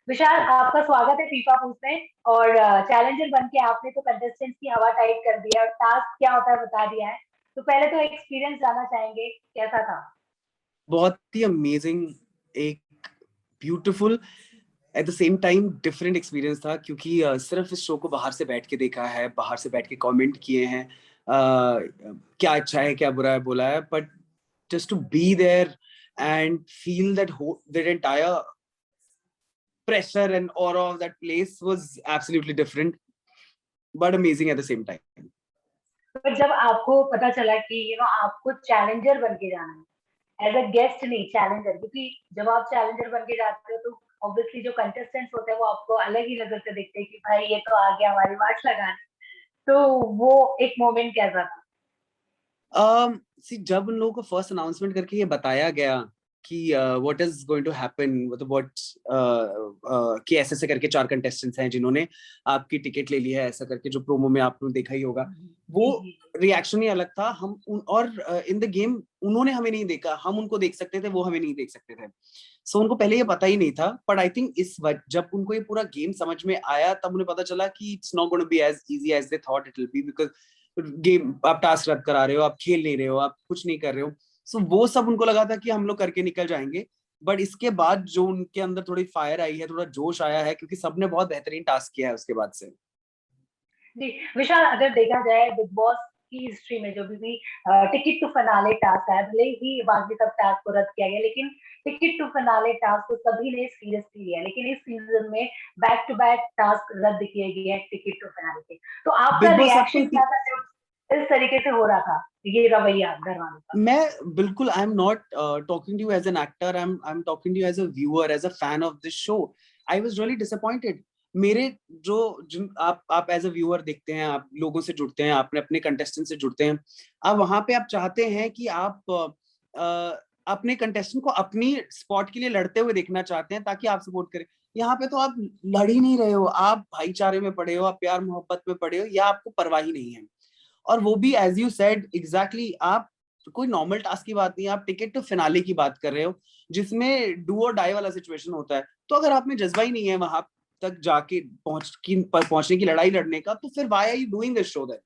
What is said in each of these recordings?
विशाल, आपका स्वागत है फीफा पूछ में। और चैलेंजर बन के आपने तो कंटेस्टेंट्स की हवा टाइट कर दी है और टास्क क्या होता है बता दिया है। तो पहले तो एक्सपीरियंस जानना चाहेंगे, कैसा था? बहुत ही अमेजिंग, एक beautiful at the same time different experience था क्योंकि सिर्फ इस शो को बाहर से बैठ के देखा है, बाहर से बैठ के कमेंट किए हैं, क्या अच्छा है क्या बुरा है बोला है, but just to be there and feel that entire pressure and aura of that place was absolutely different but amazing at the same time. पर जब आपको पता चला कि आपको चैलेंजर बन के जाना है, एज अ गेस्ट नहीं चैलेंजर, क्योंकि जब आप चैलेंजर बन के जाते हो तो ऑब्वियसली जो कंटेस्टेंट्स होते हैं वो आपको अलग ही नजर से देखते हैं कि भाई ये तो आ गया हमारी वाट लगाने। तो वो एक मोमेंट कैसा था? जब उन लोगों को फर्स्ट अनाउंसमेंट करके ये बताया गया कि what is going to happen, मतलब व्हाट कि ऐसे ऐसे करके 4 कंटेस्टेंट्स हैं जिन्होंने आपकी टिकट ले ली है, ऐसा करके जो प्रोमो में आपने देखा ही होगा, वो जी जी। रिएक्शन ही अलग था। और इन द गेम उन्होंने हमें नहीं देखा, हम उनको देख सकते थे, वो हमें नहीं देख सकते थे। सो उनको पहले ये पता ही नहीं था, बट आई थिंक जब उनको ये पूरा गेम समझ में आया तब उन्हें पता चला कि it's not going to be as easy as they thought it will be, because game आप टास्क रद्द करा रहे हो, आप खेल नहीं रहे हो, आप कुछ नहीं कर रहे हो। सो वो सब उनको लगा था कि हम लोग करके निकल जाएंगे, बट इसके बाद जो उनके अंदर थोड़ी फायर आई है, थोड़ा जोश आया है, क्योंकि सबने बहुत बेहतरीन टास्क किया है उसके बाद से। जी विशाल, अगर देखा जाए बिग बॉस की हिस्ट्री में जो भी टिकट टू फिनाले टास्क है, भले ही बाकी सब टास्क को रद्द किया गया, लेकिन टिकट टू फिनाले टास्क को सभी ने सीरियसली लिया। लेकिन इस सीजन में बैक टू बैक टास्क रद्द किए गए हैं टिकट टू फिनाले के। तो आपका बिग बॉस आपको रिएक्शन क्या था जब इस तरीके से हो रहा था ये रवैया घर वालों का? मैं बिल्कुल, I am not talking to you as an actor, I am talking to you as a viewer, as a fan of this show. I was really disappointed. मेरे जो जिन आप एज अ व्यूअर देखते हैं, आप लोगों से जुड़ते हैं, आपने अपने कंटेस्टेंट से जुड़ते हैं, अब वहां पे आप चाहते हैं कि आप अपने कंटेस्टेंट को अपनी स्पॉट के लिए लड़ते हुए देखना चाहते हैं ताकि आप सपोर्ट करें। यहाँ पे तो आप लड़ ही नहीं रहे हो, आप भाईचारे में पड़े हो, आप प्यार मोहब्बत में पड़े हो, या आपको परवाह ही नहीं है। और वो भी एज यू सेड एग्जैक्टली, आप कोई नॉर्मल टास्क की बात नहीं है, आप टिकट टू फिनाले की बात कर रहे हो जिसमें डू और डाई वाला सिचुएशन होता है। तो अगर आप में जज्बा ही नहीं है वहां तक जाके पहुंचने की, लड़ाई लड़ने का, तो फिर why are you doing this show then?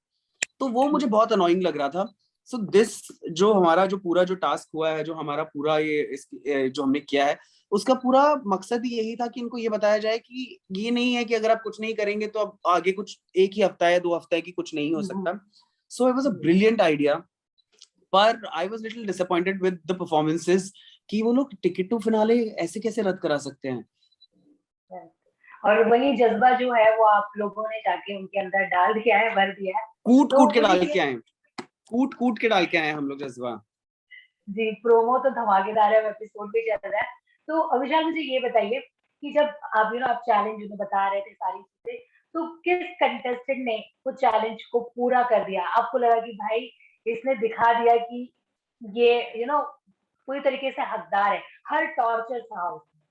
तो वो मुझे बहुत अनोइंग लग रहा था। सो दिस जो हमारा जो पूरा जो टास्क हुआ है, जो हमारा पूरा जो हमने किया है, उसका पूरा मकसद ही यही था कि इनको ये बताया जाए कि ये नहीं है कि अगर आप कुछ नहीं करेंगे तो अब आगे कुछ एक ही हफ्ता है, 2 हफ्ता है कि कुछ नहीं हो सकता। So it was a brilliant idea, पर I was little disappointed with the performances कि वो लोग टिकट टू फिनाले ऐसे कैसे रद्द करा सकते हैं। और वही जज्बा जो है वो आप लोगों ने जाके उनके अंदर डाल दिया है, भर दिया है। कूट तो कूट के मुझे डाल ये, के आए, कूट कूट के डाल के आए हम लोग जज्बा। जी प्रोमो तो धमाकेदार है, एपिसोड भी चल रहा है। तो अविशाल, मुझे ये बताइए कि जब आप आप चैलेंज में बता रहे थे सारी चीजें, तो किस कंटेस्टेंट ने वो चैलेंज को पूरा कर दिया? आपको लगा कि भाई इसने दिखा दिया कि ये पूरी तरीके से हकदार है? हर टॉर्चर सहा उसने,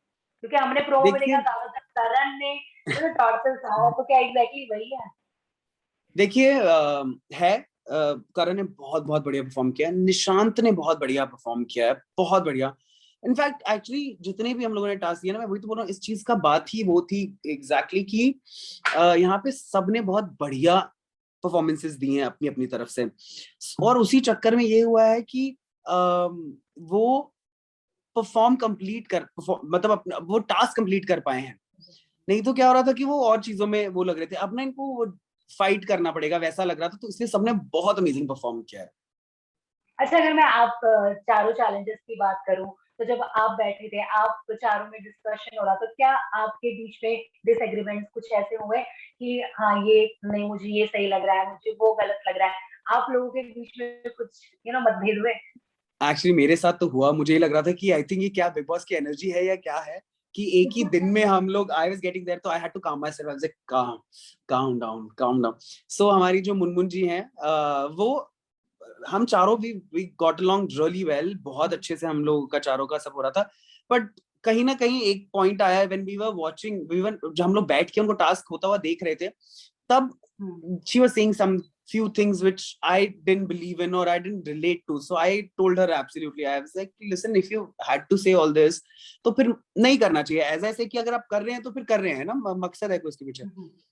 क्योंकि हमने प्रोमो में देखा देखिए ज्यादातर करण ने टॉर्चर सहा, तो क्या एग्जैक्टली वही है? देखिए है करण ने बहुत बहुत बढ़िया परफॉर्म किया है, निशांत ने बहुत बढ़िया परफॉर्म किया है, बहुत बढ़िया। इनफैक्ट एक्चुअली जितने भी हम लोगों ने टास्क दिया ना, मैं वही तो बोल रहा हूँ, इस चीज का बात ही वो थी एग्जैक्टली कि यहाँ पे सबने बहुत बढ़िया परफॉर्मेंसेस दी हैं अपनी अपनी तरफ से। और उसी चक्कर में ये हुआ है कि वो परफॉर्म कंप्लीट कर मतलब अपना वो टास्क कंप्लीट कर पाए हैं। नहीं तो क्या हो रहा था कि वो और चीजों में वो लग रहे थे, अब ना इनको फाइट करना पड़ेगा वैसा लग रहा था, तो इसलिए सबने बहुत अमेजिंग परफॉर्म किया है। अच्छा, अगर मैं आप चारों चैलेंजेस की बात करूं, तो जब आप बैठे थे, आप चारों में डिस्कशन हो रहा, तो क्या आपके बीच में डिसएग्रीमेंट्स कुछ ऐसे हुए कि हाँ ये नहीं, मुझे ये सही लग रहा है, मुझे वो गलत लग रहा है? आप लोगों के बीच में कुछ मतभेद हुए? एक्चुअली मेरे साथ तो हुआ, मुझे ये लग रहा था कि आई थिंक ये क्या बिग बॉस की एनर्जी है या क्या है, कि एक ही दिन में हम लोग, आई वाज गेटिंग देयर, तो आई हैड टू काम my self, I was like काम, काम डाउन, काम डाउन। सो हमारी जो मुनमुन जी हैं, वो हम चारों we got along really well, बहुत अच्छे से हम लोगों का चारों का सब हो रहा था। बट कहीं ना कहीं एक पॉइंट आया when we were watching, we were जब हम लोग बैठ के उनको टास्क होता हुआ देख रहे थे, तब she was saying few things which I didn't believe in or I didn't relate to. So I told her absolutely. I was like, listen, if you had to say all this, तो फिर नहीं करना चाहिए. ऐसा ऐसे कि अगर आप कर रहे हैं तो फिर कर रहे हैं ना, मकसद है कोई उसके पीछे.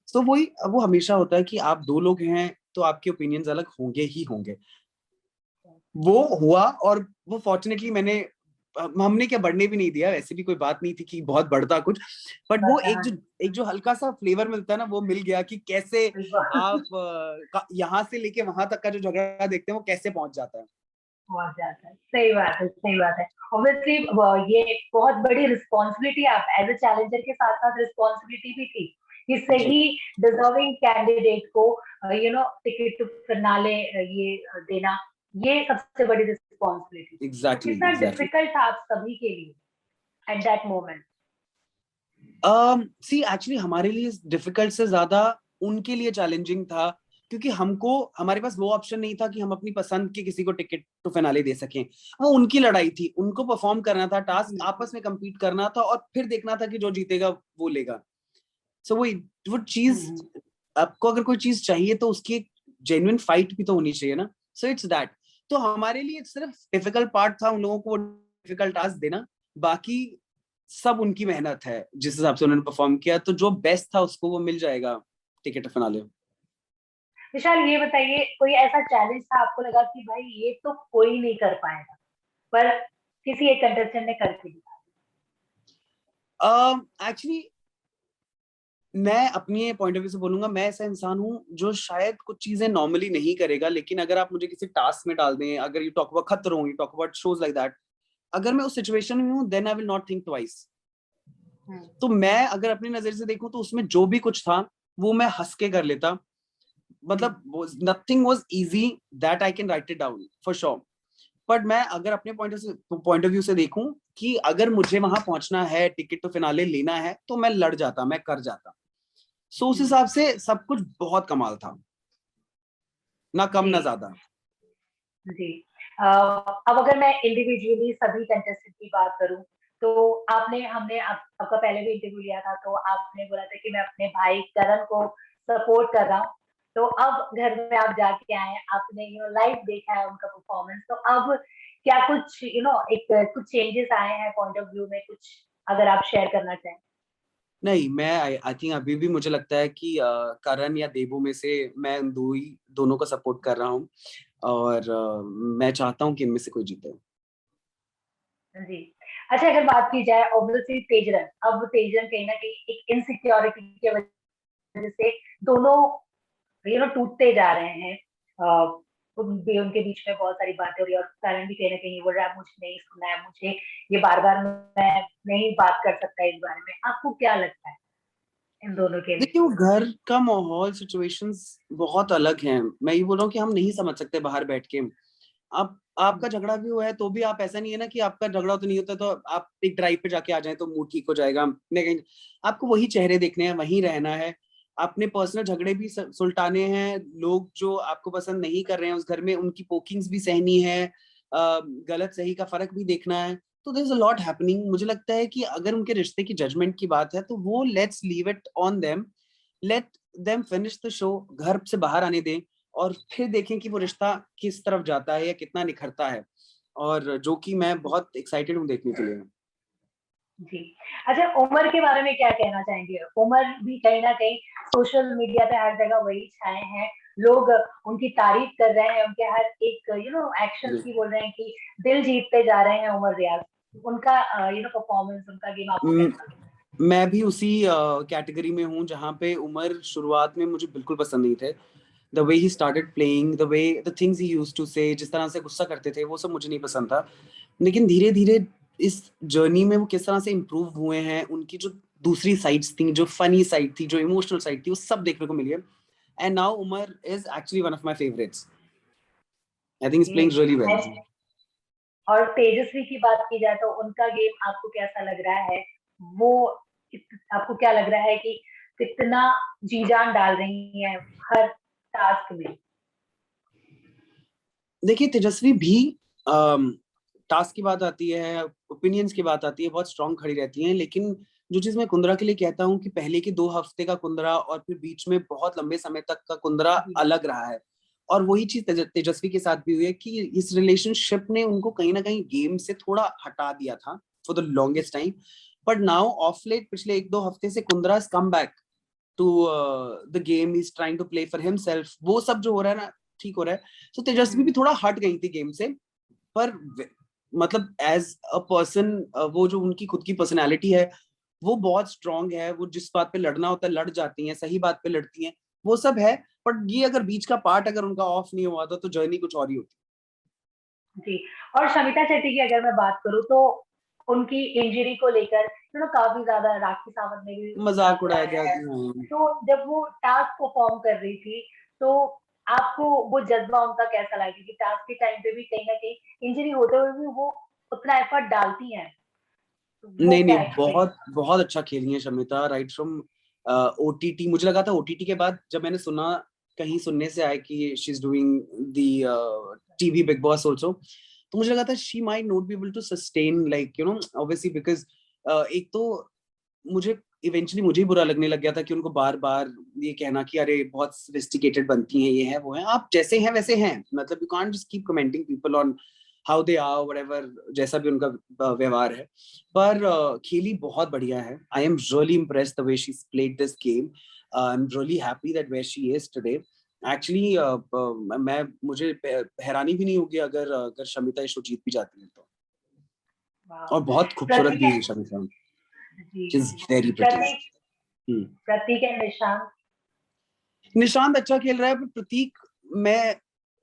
तो वो हमेशा होता है कि आप दो लोग हैं तो आपके ओपिनियंस अलग होंगे ही होंगे. वो हुआ और वो फॉर्चुनेटली हमने क्या बढ़ने भी नहीं दिया, वैसे भी कोई बात नहीं थी कि बहुत बढ़ता कुछ, बट वो एक जो हल्का सा फ्लेवर मिलता है ना, वो मिल गया कि कैसे आप यहाँ से लेके वहां तक का जो झगड़ा देखते हैं वो कैसे पहुंच जाता है. सही बात है, सही बात है. ऑब्वियसली ये बहुत बड़ी रिस्पॉन्सिबिलिटी, आप एज अ चैलेंजर के साथ साथ रिस्पॉन्सिबिलिटी भी थी कि सही डिजर्विंग कैंडिडेट को टिकट टू फिनाले ये देना, ये सबसे बड़ी रिस्पॉन्सिबिलिटी. एग्जैक्टली. कितना डिफिकल्ट था आप सभी के लिए at that moment? See actually हमारे लिए डिफिकल्ट से ज्यादा उनके लिए चैलेंजिंग था, क्योंकि हमारे पास वो ऑप्शन नहीं था कि हम अपनी पसंद के किसी को टिकट टू फिनाले दे सकें. वो उनकी लड़ाई थी, उनको परफॉर्म करना था, टास्क आपस में compete करना था और फिर देखना था कि जो जीतेगा वो लेगा. सो वो चीज, आपको अगर कोई चीज चाहिए तो उसकी एक जेन्युइन फाइट भी तो होनी चाहिए ना. So it's that. तो हमारे लिए सिर्फ डिफिकल्ट पार्ट था उन लोगों को डिफिकल्ट टास्क देना, बाकी सब उनकी मेहनत है. जिस हिसाब से उन्होंने परफॉर्म किया तो जो बेस्ट था उसको वो मिल जाएगा टिकट फिनाले. विशाल, ये बताइए, कोई ऐसा चैलेंज था आपको लगा कि भाई ये तो कोई नहीं कर पाएगा, पर किसी एक कंटेस्टेंट ने करके दिखाया? एक्चुअली मैं अपनी पॉइंट ऑफ व्यू से बोलूंगा, मैं ऐसा इंसान हूँ जो शायद कुछ चीजें नॉर्मली नहीं करेगा, लेकिन अगर आप मुझे किसी टास्क में डाल दें, अगर यू टॉक अबाउट खतरों, you talk about shows like that, अगर मैं उस सिचुएशन में हूँ then I will not think twice. तो मैं अगर अपनी नजर से देखूं तो उसमें जो भी कुछ था वो मैं हंस के कर लेता. मतलब nothing was easy that I can write it down for sure. But मैं अगर अपने पॉइंट ऑफ व्यू से देखूं कि अगर मुझे वहां पहुंचना है, टिकट तो फिनाले लेना है, तो मैं लड़ जाता, मैं कर जाता. सो उस हिसाब से सब कुछ बहुत कमाल था, ना कम ना ज्यादा. जी. अब अगर मैं इंडिविजुअली सभी कंटेस्टेंट की बात करूं, तो हमने आपका पहले भी इंटरव्यू लिया था, तो आपने बोला था कि मैं अपने भाई करण को सपोर्ट कर रहा हूँ. तो अब घर में आप जाके आए, आपने लाइव देखा है उनका परफॉर्मेंस, तो अब क्या कुछ एक कुछ चेंजेस आए हैं पॉइंट ऑफ व्यू में, कुछ अगर आप शेयर करना चाहें? नहीं, मैं आई थिंक अभी भी मुझे लगता है कि करण या देबू में से मैं दोनों को सपोर्ट कर रहा हूँ, और मैं चाहता हूँ कि इनमें से कोई जीते. जी. अच्छा, अगर बात की जाए ऑब्वियसली तेजरन, अब तेजरन कहीं ना कहीं एक इनसिक्योरिटी की वजह से दोनों टूटते जा रहे हैं. उनके बीच में बहुत सारी बातें हो रही है, और कारण भी कहीं ना कहीं बोल रहा है मुझे नहीं सुनना है, मुझे ये बार बार मैं नहीं बात कर सकता इस बारे में. आपको क्या लगता है इन दोनों के देखिए, लिए? वो घर का माहौल, सिचुएशंस बहुत अलग हैं. मैं ये बोल रहा हूँ कि हम नहीं समझ सकते बाहर बैठ के. आपका झगड़ा भी हुआ है तो भी आप, ऐसा नहीं है ना कि आपका झगड़ा तो नहीं होता तो आप एक ड्राइव पे जाके आ जाए तो मूड ठीक हो जाएगा. नहीं, आपको वही चेहरे देखने हैं, वहीं रहना है. अपने पर्सनल झगड़े भी सुलटाने हैं. लोग जो आपको पसंद नहीं कर रहे हैं उस घर में, उनकी पोकिंग्स भी सहनी है. गलत सही का फर्क भी देखना है. तो there is a lot happening. मुझे लगता है कि अगर उनके रिश्ते की जजमेंट की बात है तो वो let's leave it on them. Let them finish the show, घर से बाहर आने दें और फिर देखें कि वो रिश्ता किस तरफ जाता है या कितना निखरता है, और जो कि मैं बहुत एक्साइटेड हूँ देखने के लिए. जी. अच्छा, उमर के बारे में क्या कहना चाहेंगे? उमर भी कहीं ना कहीं सोशल मीडिया पे हर जगह वही छाए हैं, लोग उनकी तारीफ कर रहे हैं, उनके हर एक एक्शन की बोल रहे हैं कि दिल जीतते जा रहे हैं उमर रियाज. उनका परफॉर्मेंस, उनका गेम आपको कैसा लगा? मैं भी उसी कैटेगरी में हूँ जहाँ पे उमर शुरुआत में मुझे बिल्कुल पसंद नहीं थे. The way he started playing, the way the things he used to say, जिस तरह से गुस्सा करते थे, वो सब मुझे नहीं पसंद था. लेकिन धीरे धीरे इस जर्नी में वो किस तरह से इम्प्रूव हुए हैं, उनकी जो दूसरी साइड्स थी, जो फनी साइड थी, जो इमोशनल साइड थी, वो सब देखने को मिली है. And now Umar is actually one of my favourites. I think is playing really well. और तेजस्वी की बात की जाए तो उनका गेम आपको कैसा लग रहा है? वो आपको क्या लग रहा है कि कितना जी जान डाल रही है हर टास्क में? देखिए, तेजस्वी भी टास्क की बात आती है, ओपिनियंस की बात आती है, बहुत स्ट्रांग खड़ी रहती हैं. लेकिन जो चीज मैं कुंद्रा के लिए कहता हूँ कि पहले के 2 हफ्ते का कुंद्रा और फिर बीच में बहुत लंबे समय तक का कुंद्रा अलग रहा है. और वही चीज तेजस्वी के साथ भी हुई है कि इस रिलेशनशिप ने उनको कहीं ना कहीं गेम से थोड़ा हटा दिया था for the longest time, but now of late पिछले 1-2 हफ्ते से Kundra has come back to the game, he's trying to play for himself, वो सब जो हो रहा है ना ठीक हो रहा है। तो तेजस्वी भी थोड़ा हट गई थी गेम से, पर मतलब एज अ पर्सन वो जो उनकी खुद की पर्सनैलिटी है वो बहुत स्ट्रांग है, वो जिस बात पे लड़ना होता है लड़ जाती हैं, सही बात पे लड़ती हैं, वो सब है। बट ये अगर बीच का पार्ट अगर उनका ऑफ नहीं हुआ था तो जर्नी कुछ और ही होती। जी। और शमिता शेट्टी की अगर मैं बात करूँ तो उनकी इंजरी को लेकर काफी ज्यादा राखी सावंत ने भी मजाक मजाक उड़ाया उड़ाया गया है। कि हाँ। तो जब वो टास्क परफॉर्म कर रही थी तो आपको वो जज्बा उनका कैसा लगा, क्योंकि टास्क के टाइम पे भी कहीं ना कहीं इंजरी होते हुए भी वो उतना एफर्ट डालती हैं, तो वो नहीं क्या नहीं, एक्सपीरियंस? बहुत बहुत अच्छा खेली है शमिता, राइट फ्रॉम ओटीटी। मुझे लगा था ओटीटी के बाद, जब मैंने सुना कहीं सुनने से आया कि she is doing the TV Bigg Boss also, तो मुझे लगा था she might not be able to sustain, like you know obviously because एक तो मुझे इवेंचुअली मुझे ही बुरा लगने लग गया था कि उनको बार बार ये कहना कि अरे बहुत सोफिस्टिकेटेड बनती हैं, ये है वो है, आप जैसे हैं वैसे हैं, मतलब you can't just keep commenting people on how they are whatever, जैसा भी उनका व्यवहार है। पर खेली बहुत बढ़िया है। I am really impressed the way she played this game. I am really happy that where she is today. Actually मैं मुझे हैरानी भी नहीं होगी अगर अगर शमिता इस जीत भी जाती है तो। वाह। और बहुत खूबसूरत प्रतीक भी है। है Shamita, ji she is ji. Very pretty. Prateek, Prateek है निशांत। निशांत अच्छा खेल रहा है, पर प्रतीक, मैं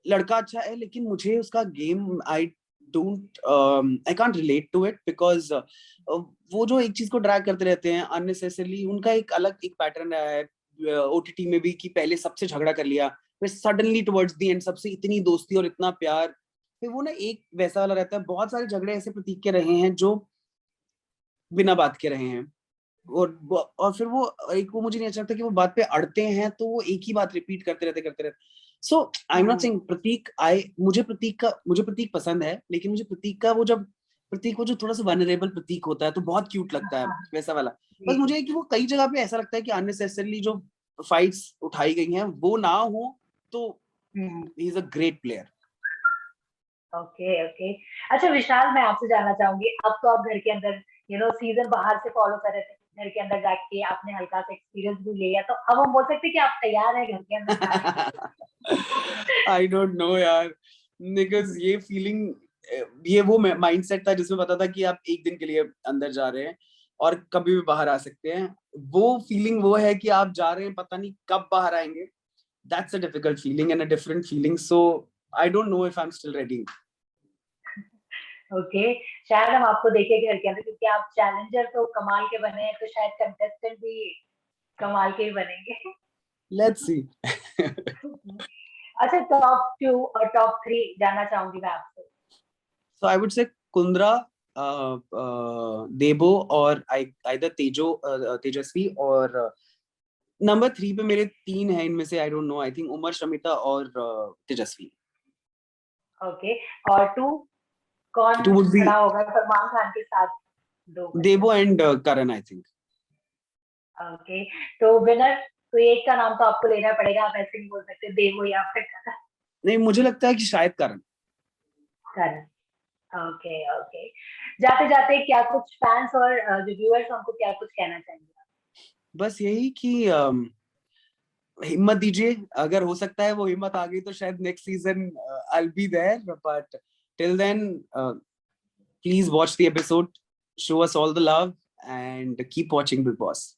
लड़का अच्छा है लेकिन मुझे उसका game I don't I can't relate to it because वो जो एक चीज को ड्रैग करते रहते हैं अननेसेसरली, उनका एक अलग एक पैटर्न रहा है ओटीटी में भी कि पहले सबसे झगड़ा कर लिया, फिर सडनली टुवर्ड्स द एंड सबसे इतनी दोस्ती और इतना प्यार, फिर वो ना एक वैसा वाला रहता है। बहुत सारे झगड़े ऐसे प्रतीक के रहे हैं जो बिना बात के रहे हैं, और फिर वो एक, वो मुझे नहीं अच्छा लगता कि वो बात पे अड़ते हैं तो वो एक ही बात रिपीट करते रहते। सो आई एम नॉट सेइंग प्रतीक, आई मुझे प्रतीक पसंद है, लेकिन मुझे प्रतीक का वो जब प्रतीक वो जो थोड़ा सा वनरेबल प्रतीक होता है तो बहुत क्यूट लगता है, हाँ, वैसा वाला। बस जी। मुझे है कि वो कई जगह पे ऐसा लगता है कि अननेसेसरली जो फाइट्स उठाई गई हैं वो ना हो, तो he is a great player. Okay okay. अच्छा विशाल, मैं आपसे जानना चाहूंगी, अब तो आप घर के अंदर सीजन बाहर से फॉलो कर रहे थे, घर के अंदर जाके आपने हल्का सा एक्सपीरियंस भी लिया, तो अब हम बोल सकते हैं कि आप तैयार हैं घर के अंदर जाने के लिए? आई डोंट नो यार, बिकॉज ये फीलिंग, ये वो माइंडसेट था जिसमें पता था कि आप एक दिन के लिए अंदर जा रहे हैं और कभी भी बाहर आ सकते हैं। वो फीलिंग वो है कि आप जा रहे हैं पता नहीं कब बाहर आएंगे। That's a difficult feeling and a different feeling, so I don't know if I am still ready. Okay. शायद हम आपको देखें घर के अंदर, क्योंकि आप चैलेंजर तो कमाल के बने हैं, तो शायद कंटेस्टेंट भी कमाल के ही बनेंगे। Let's see. अच्छा, टॉप 2 और टॉप 3 जानना चाहूंगी मैं आपसे। सो आई वुड से कुंद्रा, देबो और आइदर तेजस्वी, और नंबर 3 पे मेरे 3 हैं, इनमें से I don't know, I think Umar, Shamita और तेजस्वी। ओके। और 2 टू कौन वुड बी खड़ा होगा सलमान खान के साथ? 2 देबो contestant. And Karan I think. Okay. तो विनर, तो एक का नाम तो आपको लेना पड़ेगा, आप ऐसे नहीं बोल सकते देवो या फिर नहीं, मुझे लगता है कि शायद करण। करण। Okay okay. जाते जाते क्या कुछ फैंस और जो व्यूअर्स उनको क्या कुछ कहना चाहेंगे? बस यही कि हिम्मत दीजिए, अगर हो सकता है वो हिम्मत आ गई तो शायद next season I will be there, but till then please watch the episode, show us all the love and keep watching Bigg Boss.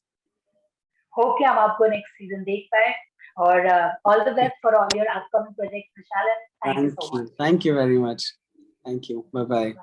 Hope कि हम आपको नेक्स्ट सीजन देख पाए, और all the best for all your upcoming projects Vishal, thank you so much. Thank you very much, thank you, bye bye.